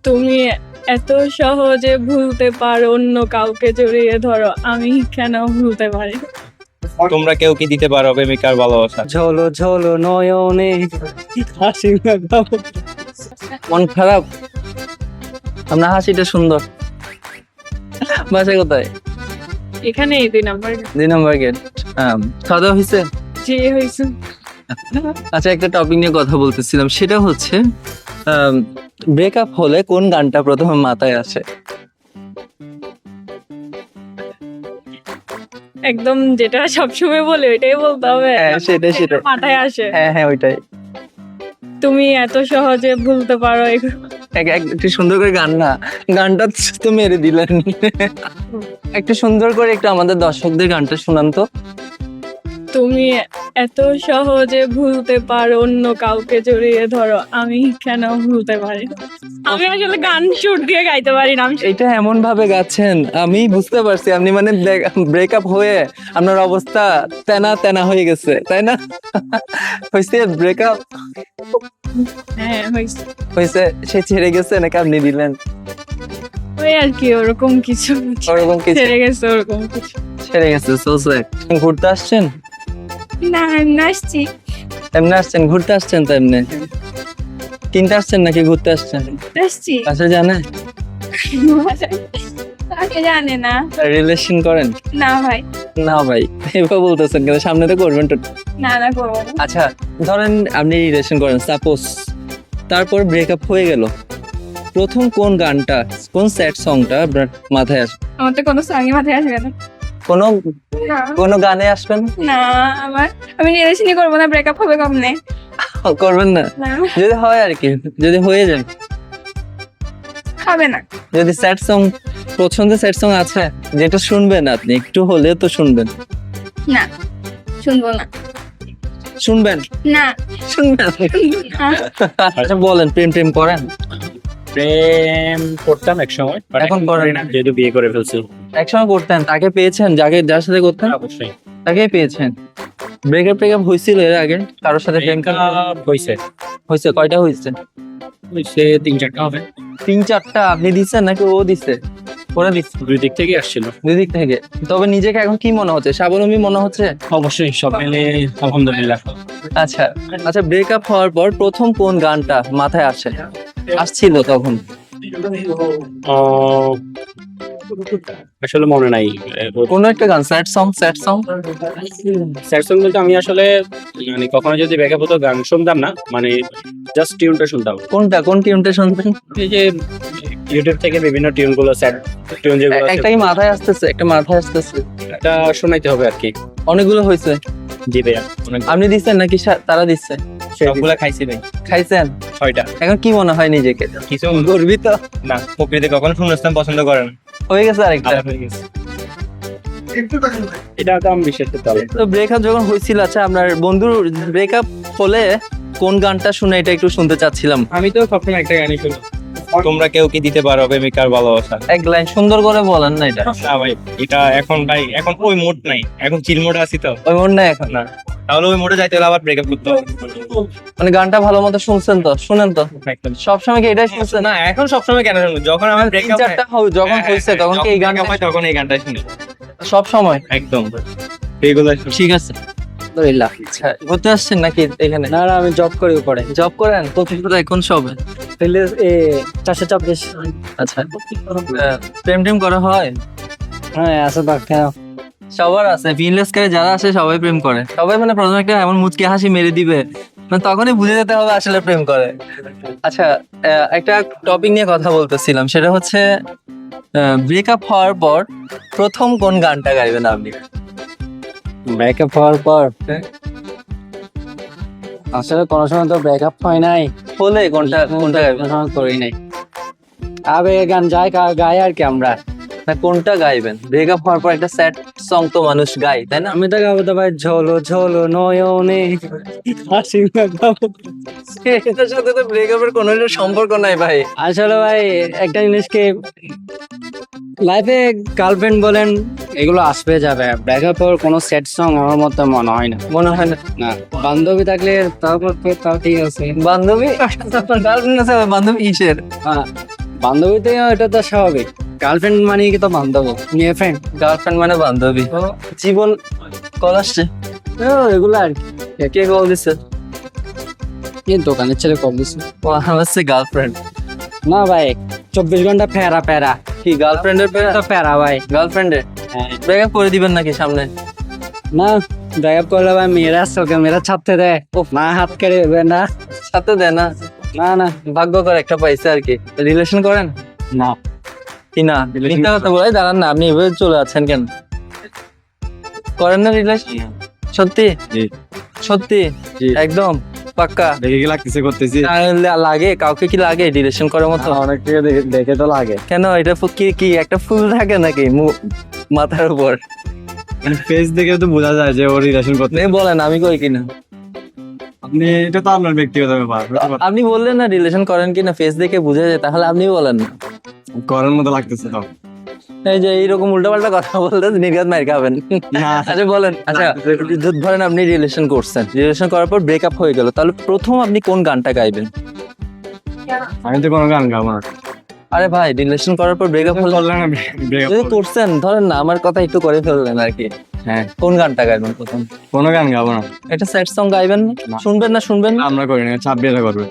তুমি এত সহজে ভুলতে পারো অন্য কাউকে জড়িয়ে ধরো, আমি কেন ভুলতে পারি না? তোমরা কেউ কি দিতে পারো প্রেমিকার ভালোবাসা? ঝোলো ঝোলো নয়নে হাসি লাগাবো। মন খারাপ? আপনার হাসিটা সুন্দর। বাসা কোথায়? এখানে এই 2 নাম্বার 2 নম্বর গেট। খাওয়া দাওয়া হয়েছে? যে হয়েছে। আচ্ছা, একটা টপিক নিয়ে কথা বলতেছিলাম, সেটা হচ্ছে ব্রেকআপ হলে কোন গানটা প্রথমে মাথায় আসে? একদম যেটা সবসময় বলে ওইটাই বলতে হবে। হ্যাঁ, সেটাই। মাথায় আসে হ্যাঁ, ওইটাই। তুমি এত সহজে ভুলতে পারো একটু সুন্দর করে গান না, গানটা তো মেরে দিলেন। একটু সুন্দর করে একটু আমাদের দর্শকদের গানটা শোনান তো। তুমি এত সহজে ভুলতে পারো অন্য কাউকে জড়িয়ে ধরো, আমি কেন ভুলতে পারি না? আমি আসলে গান সুর দিয়ে গাইতে পারি না। এটা এমন ভাবে গাচ্ছেন, আমি বুঝতে পারছি আপনি মানে ব্রেকআপ হয়ে আপনার অবস্থা তেনা তেনা হয়ে গেছে, তাই না? হয়েছে ব্রেকআপ? হ্যাঁ হয়েছে। হয়েছে, সে ছেড়ে গেছে নাকি আপনি দিলেন? ওই আর কি ওরকম কিছু ওরকম কিছু ছেড়ে গেছে, ওরকম কিছু। ছেড়ে গেছে। So sad. ঘুরতে আসছেন? না আসছি। এমনি আসছেন? ঘুরতে আসছেন? তো এমনি কিনতে আসছেন নাকি ঘুরতে আসছেন? আসছি। আচ্ছা, জানে তাকে জানে না। রিলেশন করেন? না ভাই, না ভাই, এবার বলতেছেন কিন্তু সামনে তো করবেন তো। না করবো না। আচ্ছা, ধরেন আপনি রিলেশন করেন, সাপোজ, তারপর ব্রেকআপ হয়ে গেল, প্রথম কোন গানটা, কোন স্যাড সংটা আপনার মাথায় আসবে? আমার তো কোনো সঙ্গে মাথায় আসবে না। কোনো না কোনো গানে আসবে না? না, আমি রিলেশনই করবো না, ব্রেকআপ হবে কমনে। করবেন না? না যদি হয় আর কি, যদি হয়ে যায়, হবে না। যদি স্যাড সং, পছন্দের স্যাড সং আছে যেটা শুনবেন আপনি, একটু হলে তো শুনবেন। না শুনবো না। শুনবেন? না শুনবেন? আচ্ছা বলেন, প্রেম টেম করেন? প্রেম করতাম এক সময়, এখন করেন না, যেহেতু বিয়ে করে ফেলছি। একসময় করতেন, তাকে পেয়েছেন, যার সাথে করতেন অবশ্যই তাকেই পেয়েছেন। ব্রেকআপ হয়েছিল এর আগে কারোর সাথে? প্রেম হয়েছে হয়েছে? কয়টা হয়েছে? 3-4টা হবে। 3-4টা আপনি দিচ্ছেন নাকি ও দিচ্ছে? ওরা দিচ্ছে? 2 দিক থেকে আসছিল। দুই দিক থেকে। তবে নিজেকে এখন কি মনে হচ্ছে? স্বাবলম্বী মনে হচ্ছে? অবশ্যই সব মিলে আলহামদুলিল্লাহ। আচ্ছা আচ্ছা, ব্রেকআপ হওয়ার পর প্রথম কোন গানটা মাথায় আসছিল তখন? আসলে মনে নাই। কোন একটা গান, স্যাড সং? স্যাড সং বলতে আমি আসলে মানে কখনো যদি ব্রেকআপ হতো গান শুনতাম না, মানে জাস্ট টিউনটা শুনতাম। কোনটা, কোন টিউনটা শুনবেন? এই যে ইউটিউব থেকে বিভিন্ন টিউন গুলো, স্যাড টিউন যেগুলো আছে, একটা কি মাথায় আসতেছে? একটা মাথায় আসতেছে, এটা শোনাইতে হবে আর কি। অনেকগুলো হয়েছে। জি ভাইয়া, আপনি দিচ্ছেন নাকি তারা দিচ্ছে? সবগুলা খাইছি ভাই, খাইছেন? 6টা। এখন কি মনে হয় নিজেকে? কিছু গর্বিত? না, প্রকৃতি কখনো শূন্যস্থান পছন্দ করে না। হয়ে গেছে আরেকটা। আলাদা হয়ে গেছে। এটা তো আমি বিশ্বাস করতে পারি। তো ব্রেকআপ যখন হয়েছিল, আচ্ছা আপনার বন্ধুর ব্রেকআপ হলে কোন গানটা শুনে, এটা একটু শুনতে চাচ্ছিলাম। আমি তো সবসময় একটা গানই শুনি। তোমরা কেউ কি দিতে পারো প্রেমিকার ভালোবাসা? এক লাইন সুন্দর করে বলেন না এটা। না ভাই, এটা এখন ভাই, এখন ওই মুড নাই, এখন চিল মোডে আছি তো। ওই মন না এখন? না, তাহলে ওই মোডে যাইতে হলে আবার ব্রেকআপ করতে হবে। মানে গানটা ভালো মতো শুনছেন তো? শুনেন তো সবসময় কি এটাই শুনছেন? না, এখন সবসময় কেন শুনবো? যখন আমার ব্রেকআপ 3-4টা যখন হয়েছে তখন কি এই গানটা? তখন এই গানটা শুনি সব সময়? একদম রেগুলার শুনি। ঠিক আছে, আলহামদুলিল্লাহ। আচ্ছা, ঘুরতে আসছেন নাকি এখানে? না আমি জব করি উপরে। জব করেন? কোথায়, কোন সবে? 424। আচ্ছা, প্রেম টেম করা হয়? হ্যাঁ আছে তো। কেন? সবার আছে, বিনলেস করে যারা আসে সবাই প্রেম করে। সবাই মানে প্রথমে একটা এমন মুচকি হাসি মেরে দিবে, মানে তখনই বুঝে যেতে হবে আসলে প্রেম করে। আচ্ছা, একটা টপিক নিয়ে কথা বলতেছিলাম, সেটা হচ্ছে ব্রেকআপ হওয়ার পর প্রথম কোন গানটা গাইবেন আপনি? ব্রেকআপ হওয়ার পর আসলে কোনো সময় তো ব্রেকআপ হয় নাই, হলে কোনটা গাইবেন? কোনো সময় করি নাই। আবেগের গান গাই আর কি আমরা। না, কোনটা গাইবেন? ব্রেকআপ হওয়ার পর একটা স্যাড সং তো মানুষ গায়, তাই না? আমি তো গাবো তো ভাই, ঝোলো ঝোলো নয়নে হাসি লাগাবো। এটার সাথে তো ব্রেকআপের কোনো সম্পর্ক নাই ভাই। আসলে ভাই একটা জিনিসকে, লাইফে গার্লফ্রেন্ড বলেন এগুলো আসবে যাবে, ব্রেকআপ হওয়ার কোনো স্যাড সং আমার মতে মনে হয় না। মনে হয় না? না, বান্ধবী থাকলে তাও ঠিক আছে। বান্ধবী? গার্লফ্রেন্ড আছে, বান্ধবী কিসের? হ্যাঁ, বান্ধবীতে এটা তো স্বাভাবিক, গার্লফ্রেন্ড মানে কি তো বান্ধবী, মেয়ে ফ্রেন্ড, গার্লফ্রেন্ড মানে বান্ধবী। জীবন কল আসছে, এগুলো আর কি। কে কল দিচ্ছে? এই দোকানের ছেলে কম দিচ্ছে। ও আমার হচ্ছে গার্লফ্রেন্ড। না ভাই, 24 ঘন্টা প্যারা প্যারা, কি গার্লফ্রেন্ডের তো প্যারা ভাই। গার্লফ্রেন্ডের হ্যাঁ। ব্রেকআপ করে দিবেন নাকি সামনে? না, ব্রেকআপ করলে ভাই মেয়েরা চোখে মেয়েরা ছাপতে দেয়, না হাত কেড়ে দেবে না। সাথে দেয় না? না না ভাগ্য করে একটা পাইছে আর কি। রিলেশন করেন না, কি না? মিথ্যা কথা বলে দাঁড়ান না, আপনি এভাবে চলে আছেন কেন? করেন না রিলেশন? সত্যি? জি। সত্যি? জি। একদম পাক্কা? দেখে কি লাগতেছে করতেছি? লাগে কাউকে কি লাগে রিলেশন করার মতো? অনেক থেকে দেখে তো লাগে। কেন এটা কি কি একটা ফুল থাকে নাকি মাথার উপর? ফেস দেখে তো বোঝা যায় যে ও রিলেশন করতে। বলেন আমি কই কিনা। আপনি এটা তো আপনার ব্যক্তিগত ব্যাপার, আপনি বললেন না রিলেশন করেন কিনা, ফেস দেখে বুঝা যায়, তাহলে আপনি বলেন না। করার মতো লাগতেছে তো। এই যে এইরকম উল্টাপাল্টা কথা বলতে নির্ঘাত মার খাবেন। আচ্ছা বলেন, আচ্ছা ধরেন আপনি রিলেশন করছেন, রিলেশন করার পর ব্রেকআপ হয়ে গেল, তাহলে প্রথম আপনি কোন গানটা গাইবেন? আমি তো কোনো গান গাবো না। আরে ভাই রিলেশন করার পর ব্রেকআপ হলো, করলে না breakup যদি করলে। করছেন ধরেন না, আমার কথা একটু করে ফেললেন আর কি, হ্যাঁ, কোন গানটা গাইবেন প্রথম? কোনো গান গাবো না। এটা স্যাড সং গাইবেন না? না। শুনবেন না? শুনবেন না? আমরা করি না, চাপ বিয়ে করবে।